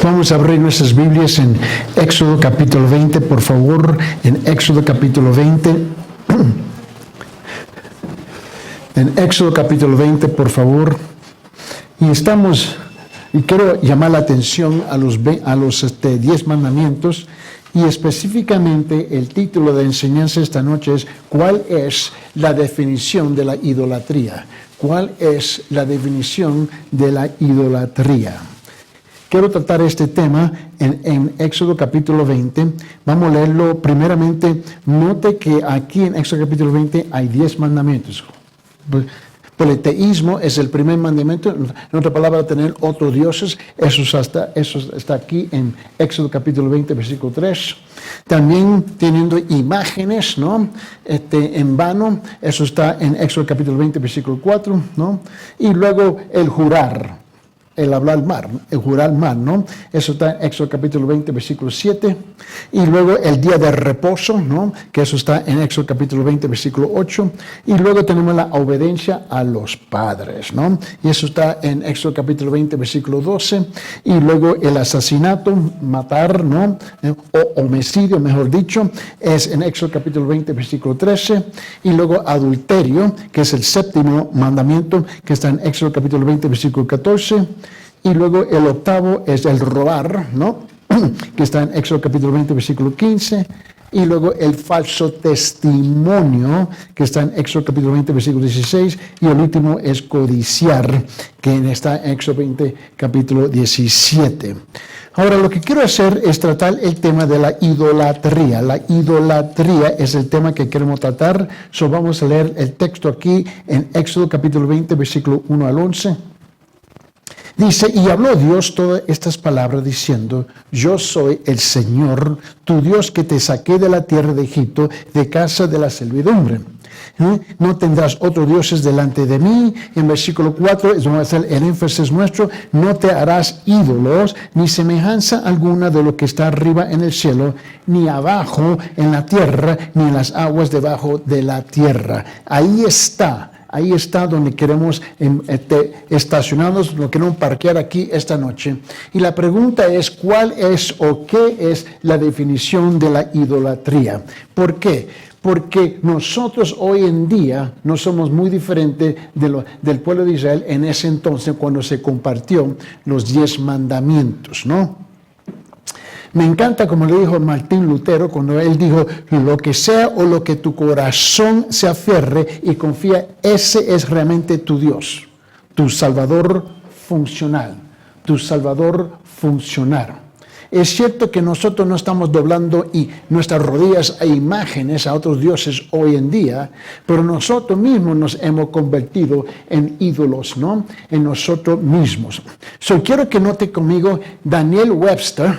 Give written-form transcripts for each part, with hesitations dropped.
Vamos a abrir nuestras Biblias en Éxodo capítulo 20, por favor, en Éxodo capítulo 20. En Éxodo capítulo 20, por favor. Y quiero llamar la atención a los 10 mandamientos, y específicamente el título de enseñanza esta noche es ¿cuál es la definición de la idolatría? ¿Cuál es la definición de la idolatría? Quiero tratar este tema en Éxodo capítulo 20. Vamos a leerlo primeramente. Note que aquí en Éxodo capítulo 20 hay 10 mandamientos. Politeísmo es el primer mandamiento. En otra palabra, tener otros dioses. Eso está aquí en Éxodo capítulo 20, versículo 3. También teniendo imágenes, ¿no? En vano. Eso está en Éxodo capítulo 20, versículo 4, ¿no? Y luego el jurar. El hablar mal, el jurar mal, ¿no? Eso está en Éxodo capítulo 20, versículo 7. Y luego el día de reposo, ¿no? Que eso está en Éxodo capítulo 20, versículo 8. Y luego tenemos la obediencia a los padres, ¿no? Y eso está en Éxodo capítulo 20, versículo 12. Y luego el asesinato, matar, ¿no? O homicidio, mejor dicho, es en Éxodo capítulo 20, versículo 13. Y luego adulterio, que es el séptimo mandamiento, que está en Éxodo capítulo 20, versículo 14. Y luego el octavo es el robar, ¿no? Que está en Éxodo capítulo 20, versículo 15. Y luego el falso testimonio, que está en Éxodo capítulo 20, versículo 16. Y el último es codiciar, que está en Éxodo 20, capítulo 17. Ahora, lo que quiero hacer es tratar el tema de la idolatría. La idolatría es el tema que queremos tratar. Vamos a leer el texto aquí en Éxodo capítulo 20, versículo 1 al 11. Dice, y habló Dios todas estas palabras diciendo, yo soy el Señor, tu Dios que te saqué de la tierra de Egipto, de casa de la servidumbre. No tendrás otros dioses delante de mí. En versículo 4, es donde está el énfasis nuestro, no te harás ídolos, ni semejanza alguna de lo que está arriba en el cielo, ni abajo en la tierra, ni en las aguas debajo de la tierra. Ahí está donde queremos estacionarnos, lo queremos parquear aquí esta noche. Y la pregunta es, ¿cuál es o qué es la definición de la idolatría? ¿Por qué? Porque nosotros hoy en día no somos muy diferentes del pueblo de Israel en ese entonces cuando se compartió los 10 mandamientos, ¿no? Me encanta como le dijo Martín Lutero cuando él dijo, lo que sea o lo que tu corazón se aferre y confía, ese es realmente tu Dios, tu Salvador funcional, tu Salvador funcional. Es cierto que nosotros no estamos doblando nuestras rodillas a imágenes, a otros dioses hoy en día, pero nosotros mismos nos hemos convertido en ídolos, ¿no? En nosotros mismos. Quiero que note conmigo Daniel Webster,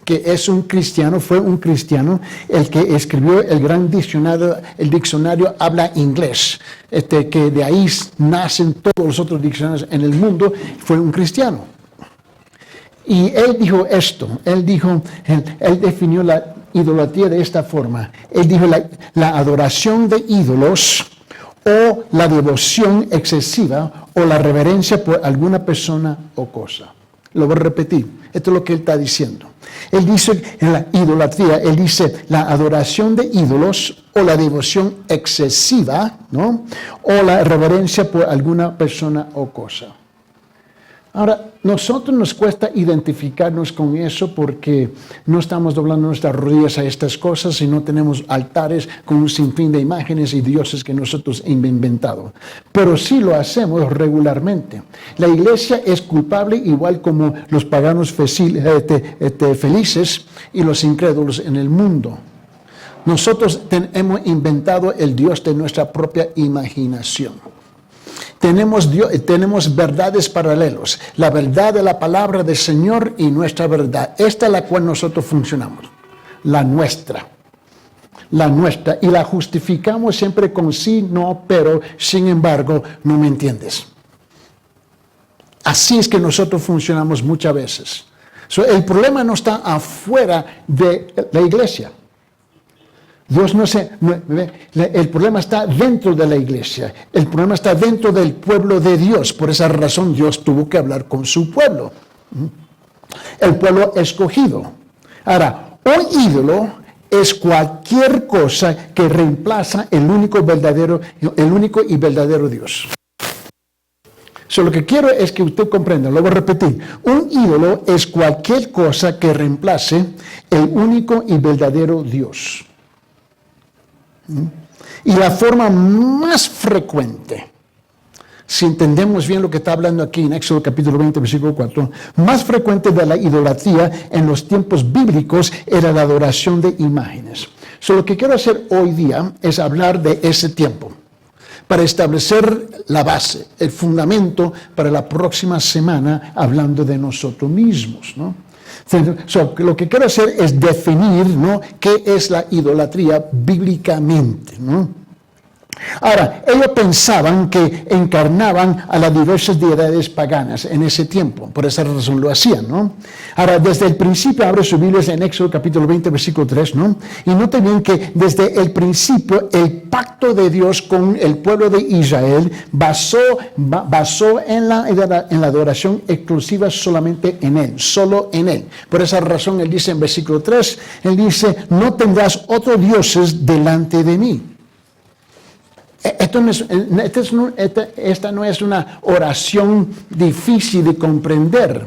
que es un cristiano, fue un cristiano, el que escribió el gran diccionario, el diccionario habla inglés, que de ahí nacen todos los otros diccionarios en el mundo, fue un cristiano. Y él dijo esto, él definió la idolatría de esta forma. Él dijo la adoración de ídolos o la devoción excesiva o la reverencia por alguna persona o cosa. Lo voy a repetir, esto es lo que él está diciendo. Él dice en la idolatría, él dice la adoración de ídolos o la devoción excesiva, ¿no? O la reverencia por alguna persona o cosa. Ahora, nosotros nos cuesta identificarnos con eso porque no estamos doblando nuestras rodillas a estas cosas y no tenemos altares con un sinfín de imágenes y dioses que nosotros hemos inventado. Pero sí lo hacemos regularmente. La iglesia es culpable igual como los paganos felices y los incrédulos en el mundo. Nosotros hemos inventado el Dios de nuestra propia imaginación. Tenemos verdades paralelos, la verdad de la palabra del Señor y nuestra verdad. Esta es la cual nosotros funcionamos, la nuestra, y la justificamos siempre con sí, no, pero, sin embargo, no me entiendes. Así es que nosotros funcionamos muchas veces. El problema no está afuera de la iglesia. El problema está dentro de la iglesia. El problema está dentro del pueblo de Dios. Por esa razón Dios tuvo que hablar con su pueblo. el pueblo escogido. Ahora, un ídolo es cualquier cosa que reemplaza el único y verdadero Dios. So, lo que quiero es que usted comprenda, lo voy a repetir. Un ídolo es cualquier cosa que reemplace el único y verdadero Dios. Y la forma más frecuente, si entendemos bien lo que está hablando aquí en Éxodo capítulo 20, versículo 4, más frecuente de la idolatría en los tiempos bíblicos era la adoración de imágenes. So, lo que quiero hacer hoy día es hablar de ese tiempo, para establecer la base, el fundamento para la próxima semana, hablando de nosotros mismos, ¿no? So, lo que quiero hacer es definir, ¿no?, qué es la idolatría bíblicamente, ¿no? Ahora, ellos pensaban que encarnaban a las diversas deidades paganas en ese tiempo, por esa razón lo hacían, ¿no? Ahora, desde el principio, abre sus Biblias en Éxodo capítulo 20, versículo 3, ¿no? Y noten bien que desde el principio, el pacto de Dios con el pueblo de Israel basó en la adoración exclusiva solamente en Él, solo en Él. Por esa razón, Él dice en versículo 3, Él dice, no tendrás otros dioses delante de mí. Esta no es una oración difícil de comprender.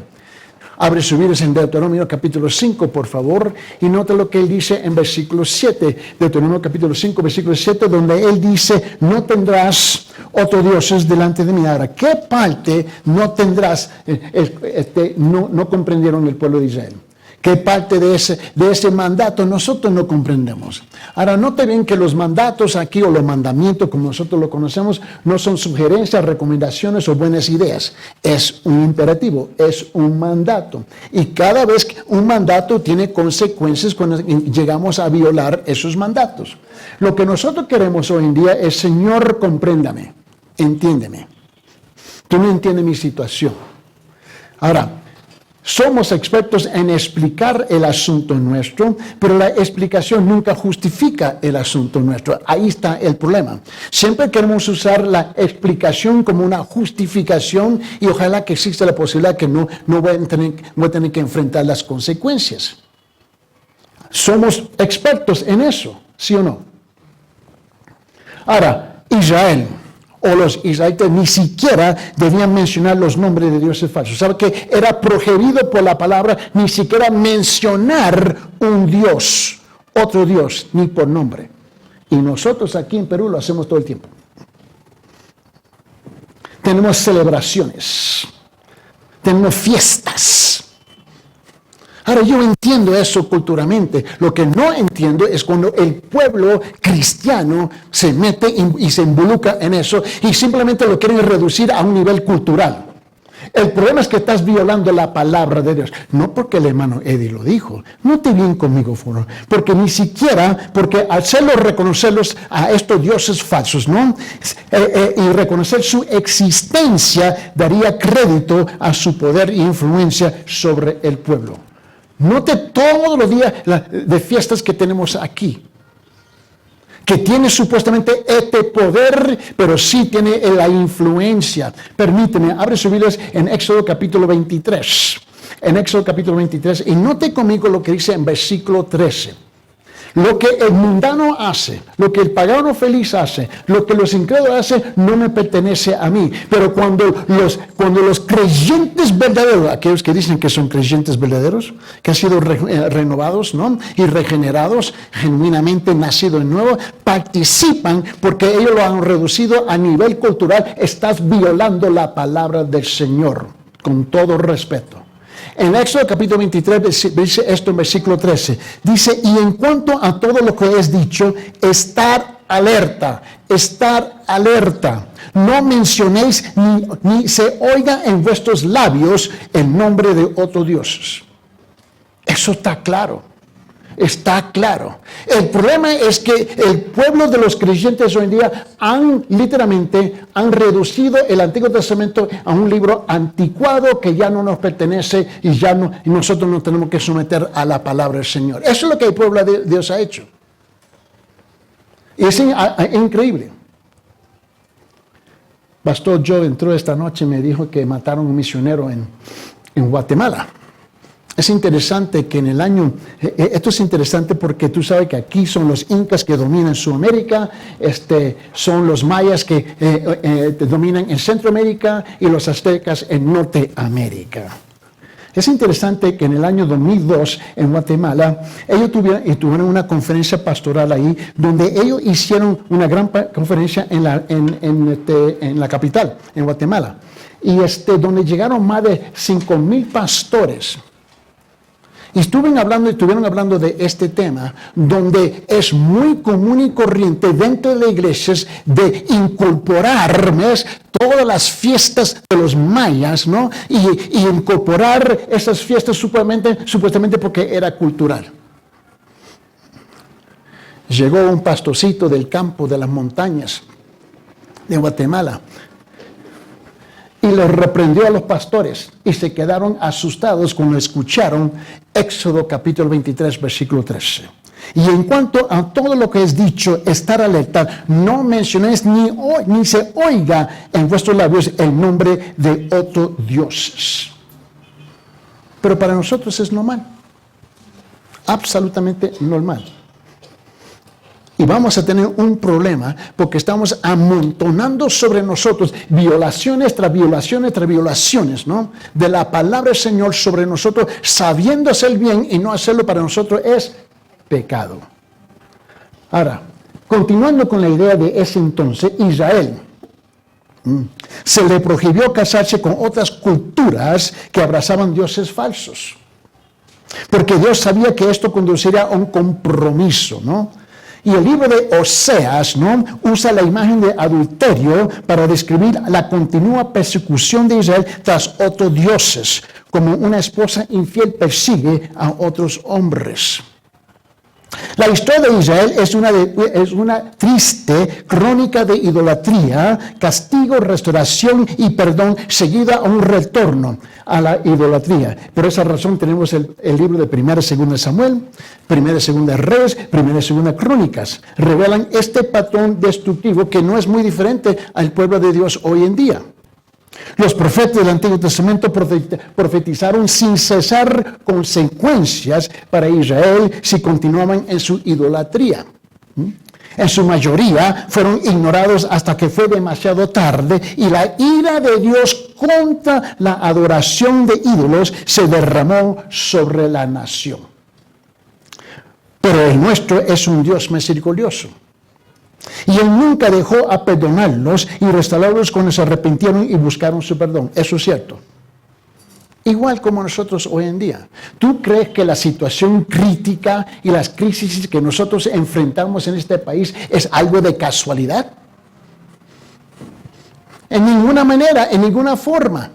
Abre su Biblia en Deuteronomio capítulo 5, por favor, y nota lo que él dice en versículo 7. Deuteronomio capítulo 5, versículo 7, donde él dice, no tendrás otros dioses delante de mí. Ahora, ¿qué parte no tendrás? No comprendieron el pueblo de Israel. ¿Qué parte de ese mandato nosotros no comprendemos? Ahora, noten bien que los mandatos aquí, o los mandamientos como nosotros lo conocemos, no son sugerencias, recomendaciones o buenas ideas. Es un imperativo, es un mandato. Y cada vez que un mandato tiene consecuencias cuando llegamos a violar esos mandatos. Lo que nosotros queremos hoy en día es, Señor, compréndame, entiéndeme. Tú no entiendes mi situación. Ahora, somos expertos en explicar el asunto nuestro, pero la explicación nunca justifica el asunto nuestro. Ahí está el problema. Siempre queremos usar la explicación como una justificación y ojalá que exista la posibilidad que no voy a tener que enfrentar las consecuencias. Somos expertos en eso, ¿sí o no? Ahora, Israel o los israelitas ni siquiera debían mencionar los nombres de dioses falsos. ¿Sabe que era prohibido por la palabra ni siquiera mencionar un dios, otro dios, ni por nombre? Y nosotros aquí en Perú lo hacemos todo el tiempo. Tenemos celebraciones, tenemos fiestas. Ahora, yo entiendo eso culturalmente. Lo que no entiendo es cuando el pueblo cristiano se mete y se involucra en eso y simplemente lo quieren reducir a un nivel cultural. El problema es que estás violando la palabra de Dios. No porque el hermano Eddie lo dijo. No te bien conmigo, foro. Porque ni siquiera, porque hacerlo reconocerlos a estos dioses falsos, ¿no? Y reconocer su existencia daría crédito a su poder e influencia sobre el pueblo. Note todos los días de fiestas que tenemos aquí, que tiene supuestamente este poder, pero sí tiene la influencia. Permíteme, abre sus Biblias en Éxodo capítulo 23. En Éxodo capítulo 23, y note conmigo lo que dice en versículo 13. Lo que el mundano hace, lo que el pagano feliz hace, lo que los incrédulos hacen, no me pertenece a mí. Pero cuando los creyentes verdaderos, aquellos que dicen que son creyentes verdaderos, que han sido renovados, ¿no?, y regenerados, genuinamente nacidos de nuevo, participan porque ellos lo han reducido a nivel cultural. Estás violando la palabra del Señor, con todo respeto. En Éxodo capítulo 23 dice esto en versículo 13. Dice, y en cuanto a todo lo que es dicho, estar alerta. No mencionéis ni se oiga en vuestros labios el nombre de otros dioses. Eso está claro. Está claro. El problema es que el pueblo de los creyentes hoy en día han reducido el Antiguo Testamento a un libro anticuado que ya no nos pertenece y nosotros nos tenemos que someter a la palabra del Señor. Eso es lo que el pueblo de Dios ha hecho. Y es increíble. Pastor Joe entró esta noche y me dijo que mataron a un misionero en Guatemala. Es interesante que en el año, esto es interesante porque tú sabes que aquí son los incas que dominan Sudamérica, son los mayas que dominan en Centroamérica y los aztecas en Norteamérica. Es interesante que en el año 2002 en Guatemala, ellos tuvieron una conferencia pastoral ahí, donde ellos hicieron una gran conferencia en la capital, en Guatemala, y donde llegaron más de 5,000 pastores. Y estuvieron hablando de este tema, donde es muy común y corriente dentro de las iglesias de incorporar todas las fiestas de los mayas, ¿no? Y incorporar esas fiestas supuestamente porque era cultural. Llegó un pastorcito del campo, de las montañas de Guatemala, y los reprendió a los pastores y se quedaron asustados cuando escucharon Éxodo capítulo 23, versículo 13. Y en cuanto a todo lo que es dicho, estar alerta, no mencionéis ni se oiga en vuestros labios el nombre de otros dioses. Pero para nosotros es normal, absolutamente normal. Y vamos a tener un problema porque estamos amontonando sobre nosotros violaciones tras violaciones tras violaciones, ¿no? De la palabra del Señor sobre nosotros, sabiendo hacer bien y no hacerlo para nosotros es pecado. Ahora, continuando con la idea de ese entonces, Israel se le prohibió casarse con otras culturas que abrazaban dioses falsos. Porque Dios sabía que esto conduciría a un compromiso, ¿no? Y el libro de Oseas, ¿no?, usa la imagen de adulterio para describir la continua persecución de Israel tras otros dioses, como una esposa infiel persigue a otros hombres. La historia de Israel es una triste crónica de idolatría, castigo, restauración y perdón, seguida a un retorno a la idolatría. Por esa razón tenemos el libro de 1 y 2 Samuel, 1 y 2 Reyes, 1 y 2 Crónicas. Revelan este patrón destructivo que no es muy diferente al pueblo de Dios hoy en día. Los profetas del Antiguo Testamento profetizaron sin cesar consecuencias para Israel si continuaban en su idolatría. En su mayoría fueron ignorados hasta que fue demasiado tarde y la ira de Dios contra la adoración de ídolos se derramó sobre la nación. Pero el nuestro es un Dios misericordioso. Y Él nunca dejó a perdonarlos y restaurarlos cuando se arrepintieron y buscaron su perdón. Eso es cierto. Igual como nosotros hoy en día. ¿Tú crees que la situación crítica y las crisis que nosotros enfrentamos en este país es algo de casualidad? En ninguna manera, en ninguna forma.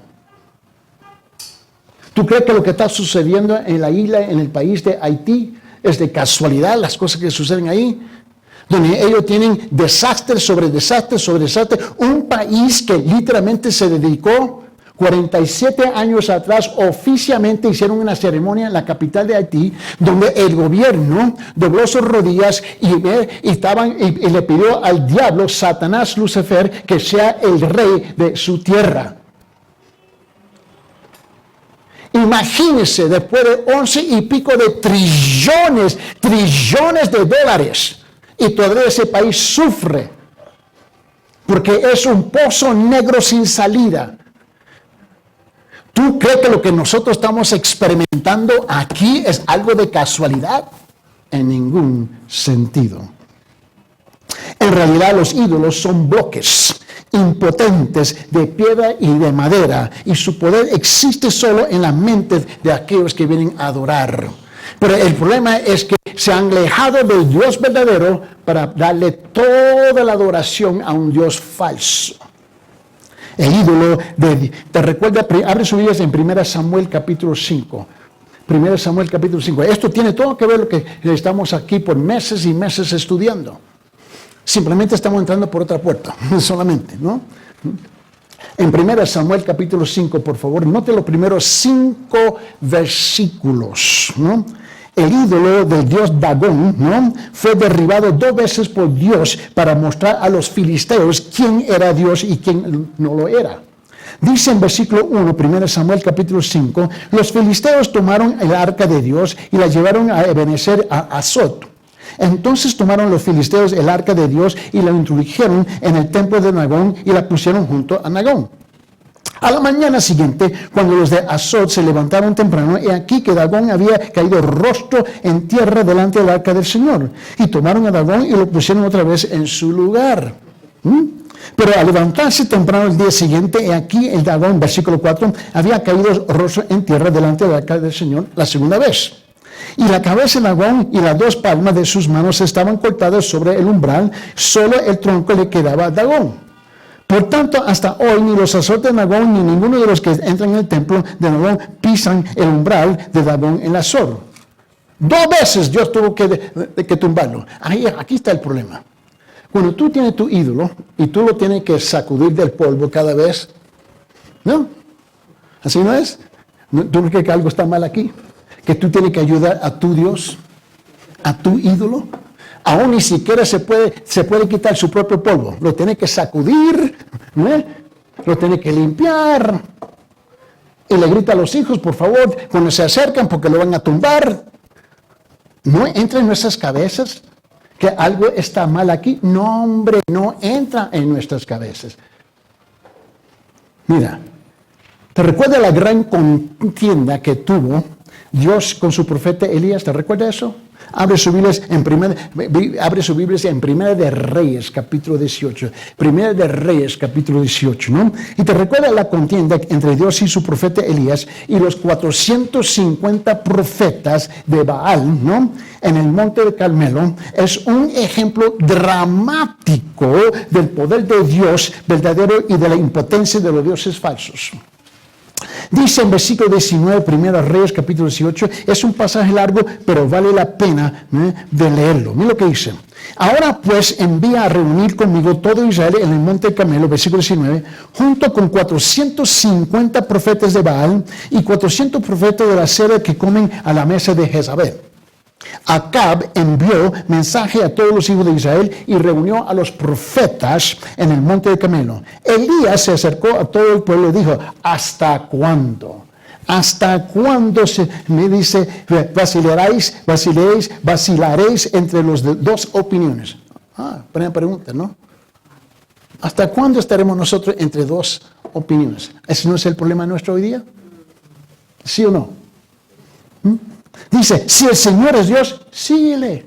¿Tú crees que lo que está sucediendo en la isla, en el país de Haití, es de casualidad, las cosas que suceden ahí? Donde ellos tienen desastre sobre desastre sobre desastre. Un país que literalmente se dedicó 47 años atrás, oficialmente hicieron una ceremonia en la capital de Haití, donde el gobierno dobló sus rodillas y le pidió al diablo, Satanás, Lucifer, que sea el rey de su tierra. Imagínense, después de 11 y pico de trillones de dólares, y todavía ese país sufre, porque es un pozo negro sin salida. ¿Tú crees que lo que nosotros estamos experimentando aquí es algo de casualidad? En ningún sentido. En realidad los ídolos son bloques impotentes de piedra y de madera, y su poder existe solo en la mente de aquellos que vienen a adorar. Pero el problema es que se han alejado del Dios verdadero para darle toda la adoración a un Dios falso. El ídolo te recuerda, abre sus Biblias en 1 Samuel capítulo 5. 1 Samuel capítulo 5. Esto tiene todo que ver con lo que estamos aquí por meses y meses estudiando. Simplemente estamos entrando por otra puerta, solamente, ¿no? En 1 Samuel capítulo 5, por favor, note los primeros 5 versículos, ¿no? El ídolo del dios Dagón, ¿no?, fue derribado 2 veces por Dios para mostrar a los filisteos quién era Dios y quién no lo era. Dice en versículo 1, 1 Samuel capítulo 5, los filisteos tomaron el arca de Dios y la llevaron a Ebenezer a Asot. Entonces tomaron los filisteos el arca de Dios y la introdujeron en el templo de Dagón y la pusieron junto a Dagón. A la mañana siguiente, cuando los de Asot se levantaron temprano, he aquí que Dagón había caído rostro en tierra delante del arca del Señor. Y tomaron a Dagón y lo pusieron otra vez en su lugar. Pero al levantarse temprano el día siguiente, he aquí el Dagón, versículo 4, había caído rostro en tierra delante del arca del Señor la segunda vez. Y la cabeza de Dagón y las dos palmas de sus manos estaban cortadas sobre el umbral, solo el tronco le quedaba a Dagón. Por tanto, hasta hoy ni los sacerdotes de Dagón ni ninguno de los que entran en el templo de Dagón pisan el umbral de Dagón en Azor. 2 veces Dios tuvo que tumbarlo. Aquí está el problema. Cuando tú tienes tu ídolo y tú lo tienes que sacudir del polvo cada vez, ¿no? ¿Así no es? ¿Tú no crees que algo está mal aquí? Que tú tienes que ayudar a tu Dios, a tu ídolo. Aún ni siquiera se puede quitar su propio polvo. Lo tiene que sacudir, ¿no? Lo tiene que limpiar. Y le grita a los hijos, por favor, cuando se acercan porque lo van a tumbar. ¿No entra en nuestras cabezas que algo está mal aquí? No, hombre, no entra en nuestras cabezas. Mira, ¿te recuerdas la gran contienda que tuvo Dios con su profeta Elías? ¿Te recuerdas eso? Abre sus Biblias en Primera de Reyes, capítulo 18. Primera de Reyes, capítulo 18, ¿no? Y te recuerda la contienda entre Dios y su profeta Elías y los 450 profetas de Baal, ¿no? En el monte de Carmelo. Es un ejemplo dramático del poder de Dios verdadero y de la impotencia de los dioses falsos. Dice en versículo 19, Primera Reyes, capítulo 18, es un pasaje largo, pero vale la pena de leerlo. Mira lo que dice. Ahora pues envía a reunir conmigo todo Israel en el monte de Carmelo, versículo 19, junto con 450 profetas de Baal y 400 profetas de la Acera que comen a la mesa de Jezabel. Acab envió mensaje a todos los hijos de Israel y reunió a los profetas en el monte de Carmelo. Elías se acercó a todo el pueblo y dijo, ¿hasta cuándo? ¿Hasta cuándo me dice, vacilaréis entre las dos opiniones? Buena pregunta, ¿no? ¿Hasta cuándo estaremos nosotros entre dos opiniones? ¿Ese no es el problema nuestro hoy día? ¿Sí o no? Dice, si el Señor es Dios, síguele.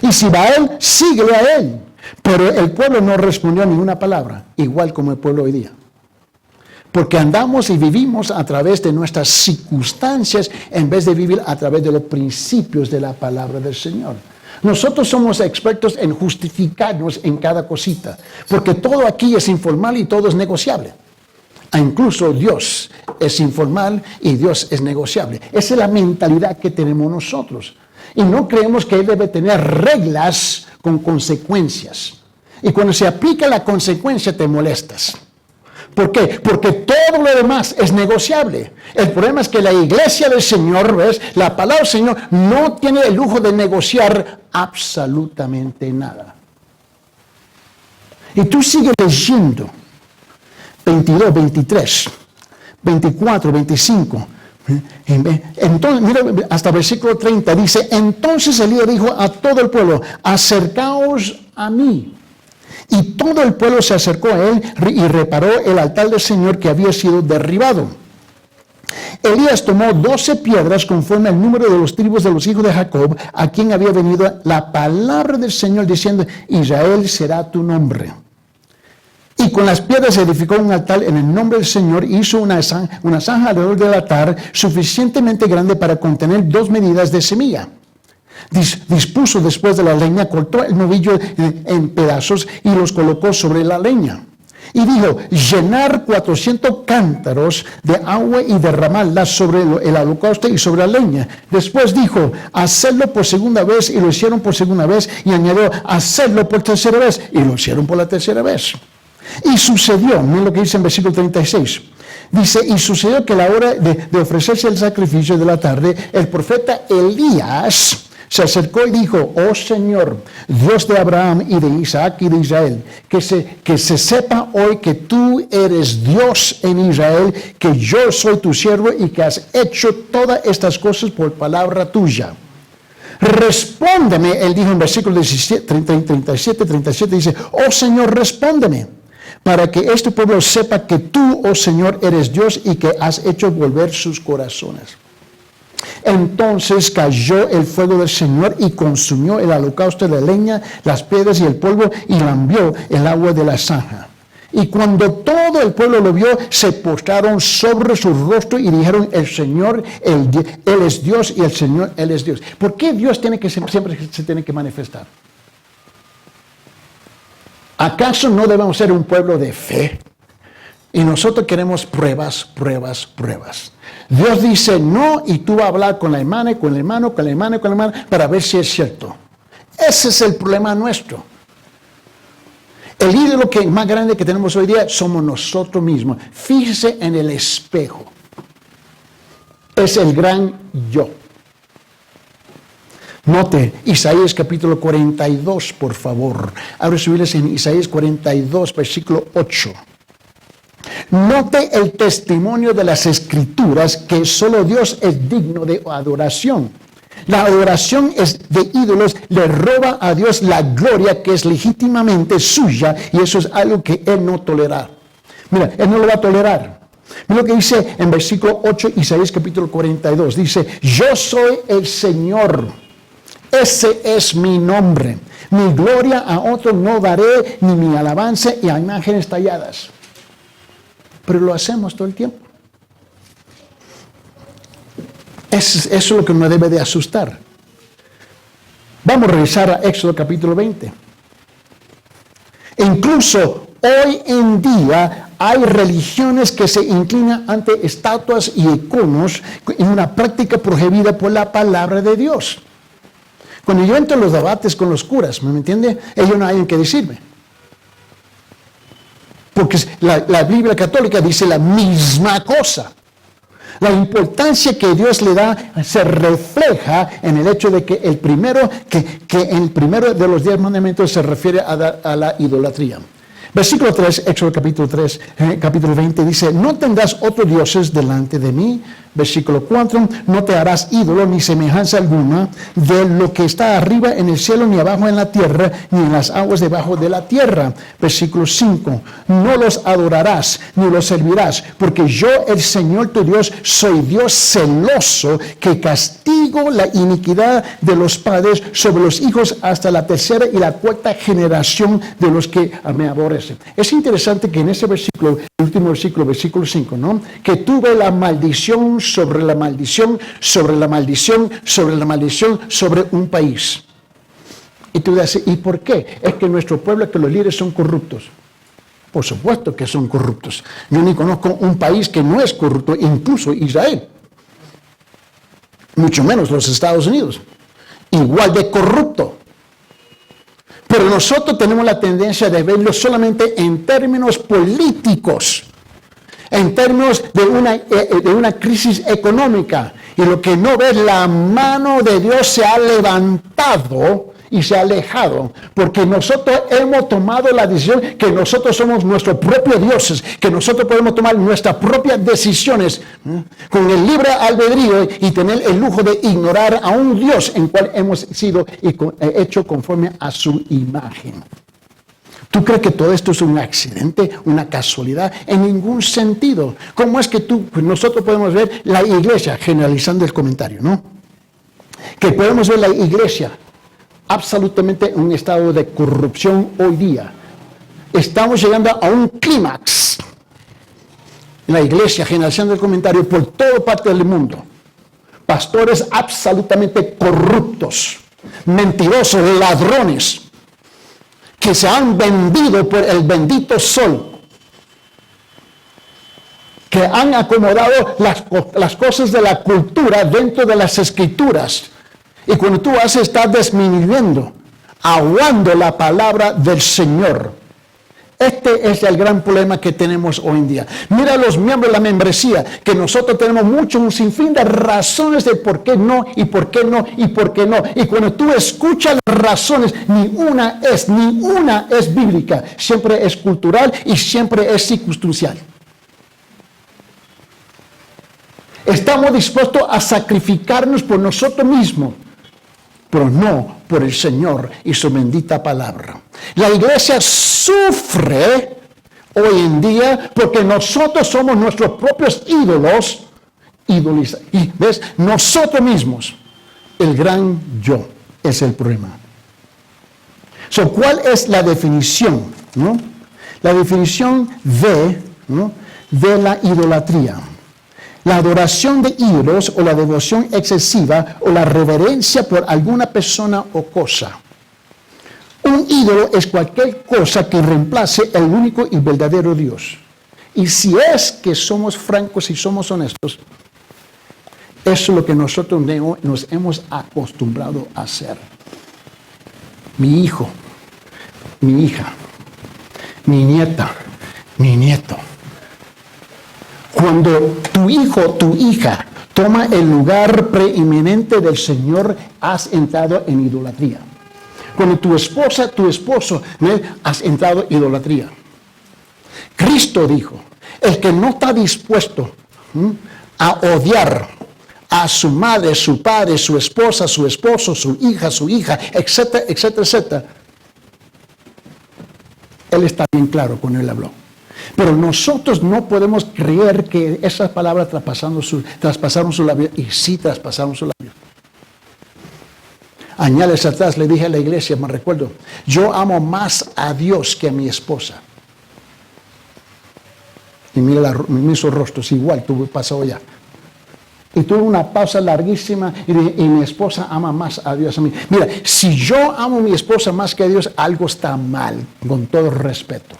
Y si Baal, síguele a él. Pero el pueblo no respondió ninguna palabra, igual como el pueblo hoy día. Porque andamos y vivimos a través de nuestras circunstancias en vez de vivir a través de los principios de la palabra del Señor. Nosotros somos expertos en justificarnos en cada cosita, porque todo aquí es informal y todo es negociable. Incluso Dios es informal y Dios es negociable. Esa es la mentalidad que tenemos nosotros. Y no creemos que Él debe tener reglas con consecuencias. Y cuando se aplica la consecuencia te molestas. ¿Por qué? Porque todo lo demás es negociable. El problema es que la iglesia del Señor, ¿ves? La palabra del Señor no tiene el lujo de negociar absolutamente nada. Y tú sigues leyendo 22, 23, 24, 25. Entonces, mira, hasta versículo 30 dice, entonces Elías dijo a todo el pueblo, acercaos a mí. Y todo el pueblo se acercó a él y reparó el altar del Señor que había sido derribado. Elías tomó 12 piedras conforme al número de los tribus de los hijos de Jacob, a quien había venido la palabra del Señor diciendo, Israel será tu nombre. Y con las piedras edificó un altar en el nombre del Señor y hizo una zanja alrededor del altar suficientemente grande para contener 2 medidas de semilla. Dispuso después de la leña, cortó el novillo en pedazos y los colocó sobre la leña. Y dijo, llenar 400 cántaros de agua y derramarla sobre el holocausto y sobre la leña. Después dijo, hacerlo por segunda vez, y lo hicieron por segunda vez, y añadió, hacerlo por tercera vez, y lo hicieron por la tercera vez. Y sucedió, miren lo que dice en versículo 36, dice, y sucedió que a la hora de ofrecerse el sacrificio de la tarde, el profeta Elías se acercó y dijo: oh Señor, Dios de Abraham y de Isaac y de Israel, que se sepa hoy que tú eres Dios en Israel, que yo soy tu siervo y que has hecho todas estas cosas por palabra tuya. Respóndeme, él dijo en versículo 37, dice: oh Señor, respóndeme, para que este pueblo sepa que tú, oh Señor, eres Dios y que has hecho volver sus corazones. Entonces cayó el fuego del Señor y consumió el holocausto de leña, las piedras y el polvo, y lambió el agua de la zanja. Y cuando todo el pueblo lo vio, se postraron sobre su rostro y dijeron: el Señor, Él es Dios, y el Señor, Él es Dios. ¿Por qué Dios siempre se tiene que manifestar? ¿Acaso no debemos ser un pueblo de fe? Y nosotros queremos pruebas. Dios dice no, y tú vas a hablar con la hermana, con el hermano, para ver si es cierto. Ese es el problema nuestro. El ídolo más grande que tenemos hoy día somos nosotros mismos. Fíjese en el espejo. Es el gran yo. Note Isaías capítulo 42, por favor. Abre sus Biblias en Isaías 42, versículo 8. Note el testimonio de las Escrituras que solo Dios es digno de adoración. La adoración de ídolos le roba a Dios la gloria que es legítimamente suya, y eso es algo que Él no tolerará. Mira, Él no lo va a tolerar. Mira lo que dice en versículo 8, Isaías capítulo 42. Dice: yo soy el Señor, ese es mi nombre. Mi gloria a otro no daré, ni mi alabanza a imágenes talladas. Pero lo hacemos todo el tiempo. Eso es lo que nos debe de asustar. Vamos a regresar a Éxodo capítulo 20. Incluso hoy en día hay religiones que se inclinan ante estatuas y iconos en una práctica prohibida por la palabra de Dios. Cuando yo entro en los debates con los curas, ¿me entiende? Ellos no hay que decirme. Porque la Biblia católica dice la misma cosa. La importancia que Dios le da se refleja en el hecho de que el primero de los 10 mandamientos se refiere a la idolatría. Versículo 3, Éxodo capítulo 20 dice: no tendrás otros dioses delante de mí. Versículo 4, no te harás ídolo ni semejanza alguna de lo que está arriba en el cielo, ni abajo en la tierra, ni en las aguas debajo de la tierra. Versículo 5, no los adorarás ni los servirás, porque yo, el Señor tu Dios, soy Dios celoso, que castigo la iniquidad de los padres sobre los hijos hasta la tercera y la cuarta generación de los que me aborrecen. Es interesante que en ese versículo, el último versículo, versículo 5, ¿no? Que tuve la maldición sobre la maldición, sobre la maldición, sobre la maldición, sobre un país. Y tú dices: ¿y por qué? Es que nuestro pueblo, que los líderes son corruptos. Por supuesto que son corruptos. Yo ni conozco un país que no es corrupto, incluso Israel. Mucho menos los Estados Unidos. Igual de corrupto. Pero nosotros tenemos la tendencia de verlo solamente en términos políticos, en términos de una crisis económica. Y lo que no ve, la mano de Dios se ha levantado y se ha alejado, porque nosotros hemos tomado la decisión que nosotros somos nuestros propios dioses, que nosotros podemos tomar nuestras propias decisiones con el libre albedrío y tener el lujo de ignorar a un Dios en cual hemos sido hecho conforme a su imagen. ¿Tú crees que todo esto es un accidente, una casualidad? En ningún sentido. ¿Cómo es que nosotros podemos ver la iglesia, generalizando el comentario, ¿no? Que podemos ver la iglesia absolutamente en un estado de corrupción hoy día. Estamos llegando a un clímax en la iglesia, generalizando el comentario, por toda parte del mundo. Pastores absolutamente corruptos, mentirosos, ladrones, que se han vendido por el bendito sol, que han acomodado las cosas de la cultura dentro de las escrituras. Y cuando tú estás disminuyendo, aguando la palabra del Señor. Este es el gran problema que tenemos hoy en día. Mira los miembros de la membresía, que nosotros tenemos un sinfín de razones de por qué no, y por qué no, y por qué no. Y cuando tú escuchas las razones, ni una es bíblica. Siempre es cultural y siempre es circunstancial. Estamos dispuestos a sacrificarnos por nosotros mismos, pero no por el Señor y su bendita palabra. La iglesia sufre hoy en día porque nosotros somos nuestros propios ídolos, y ves, nosotros mismos, el gran yo es el problema. ¿Cuál es la definición? ¿No? La definición de la idolatría. La adoración de ídolos o la devoción excesiva o la reverencia por alguna persona o cosa. Un ídolo es cualquier cosa que reemplace el único y verdadero Dios. Y si es que somos francos y somos honestos, eso es lo que nosotros nos hemos acostumbrado a hacer. Mi hijo, mi hija, mi nieta, mi nieto. Cuando tu hijo, tu hija, toma el lugar preeminente del Señor, has entrado en idolatría. Cuando tu esposa, tu esposo, has entrado en idolatría. Cristo dijo, el que no está dispuesto a odiar a su madre, su padre, su esposa, su esposo, su hija, etcétera, etcétera, etcétera. Él está bien claro cuando él habló. Pero nosotros no podemos creer que esas palabras traspasaron su labio, y sí traspasaron su labio. Añades atrás le dije a la iglesia, me recuerdo, yo amo más a Dios que a mi esposa. Y mira mis rostros, igual tuve pasado ya. Y tuve una pausa larguísima y dije, y mi esposa ama más a Dios a mí. Mira, si yo amo a mi esposa más que a Dios, algo está mal, con todo respeto.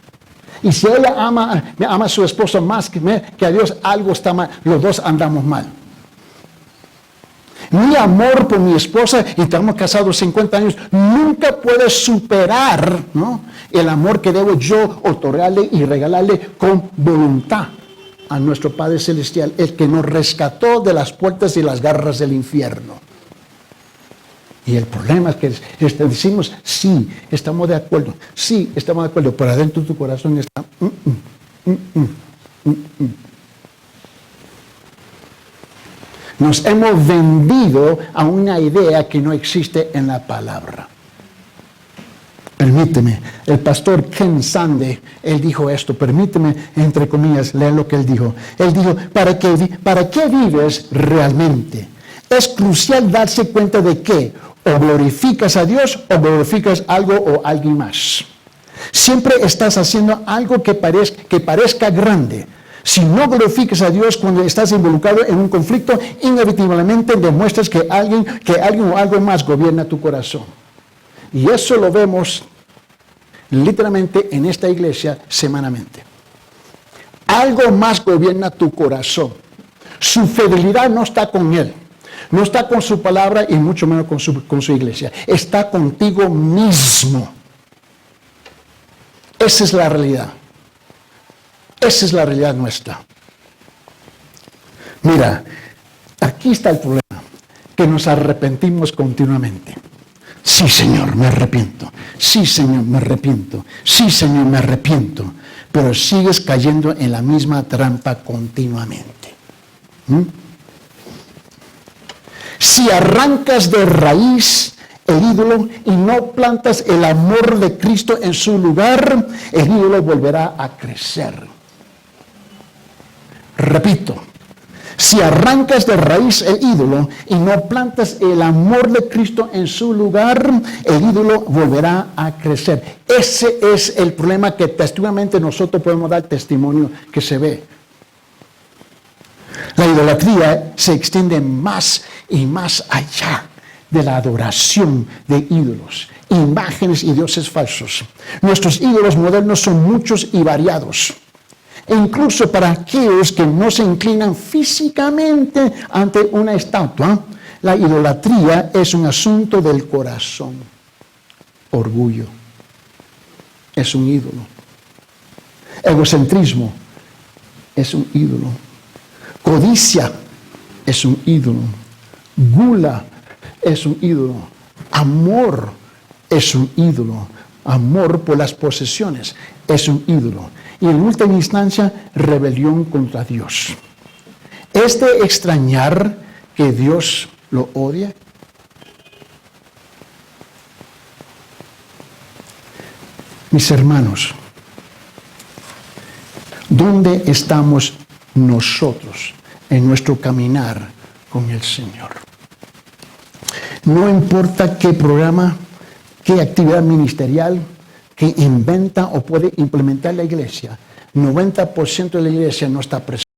Y si ella ama a su esposo más que a Dios, algo está mal. Los dos andamos mal. Mi amor por mi esposa, y estamos casados 50 años, nunca puede superar, ¿no?, el amor que debo yo otorgarle y regalarle con voluntad a nuestro Padre Celestial, el que nos rescató de las puertas y las garras del infierno. Y el problema es que decimos, sí, estamos de acuerdo, pero adentro de tu corazón está, Nos hemos vendido a una idea que no existe en la palabra. Permíteme, el pastor Ken Sande, él dijo esto, permíteme, entre comillas, leer lo que él dijo. Él dijo, ¿para qué vives realmente? Es crucial darse cuenta de que o glorificas a Dios o glorificas algo o alguien más. Siempre estás haciendo algo que parezca grande. Si no glorificas a Dios cuando estás involucrado en un conflicto, inevitablemente demuestras que alguien o algo más gobierna tu corazón. Y eso lo vemos literalmente en esta iglesia semanalmente. Algo más gobierna tu corazón. Su fidelidad no está con Él. No está con su palabra y mucho menos con su iglesia. Está contigo mismo. Esa es la realidad. Esa es la realidad nuestra. Mira, aquí está el problema, que nos arrepentimos continuamente. Sí, Señor, me arrepiento. Sí, Señor, me arrepiento. Sí, Señor, me arrepiento. Pero sigues cayendo en la misma trampa continuamente. Si arrancas de raíz el ídolo y no plantas el amor de Cristo en su lugar, el ídolo volverá a crecer. Repito, si arrancas de raíz el ídolo y no plantas el amor de Cristo en su lugar, el ídolo volverá a crecer. Ese es el problema que testimonialmente nosotros podemos dar testimonio que se ve. La idolatría se extiende más y más allá de la adoración de ídolos, imágenes y dioses falsos. Nuestros ídolos modernos son muchos y variados. E incluso para aquellos que no se inclinan físicamente ante una estatua, la idolatría es un asunto del corazón. Orgullo es un ídolo. Egocentrismo es un ídolo. Codicia es un ídolo. Gula es un ídolo. Amor es un ídolo. Amor por las posesiones es un ídolo. Y en última instancia, rebelión contra Dios. ¿Es de extrañar que Dios lo odie? Mis hermanos, ¿dónde estamos nosotros en nuestro caminar con el Señor? No importa qué programa, qué actividad ministerial que inventa o puede implementar la iglesia, 90% de la iglesia no está presente.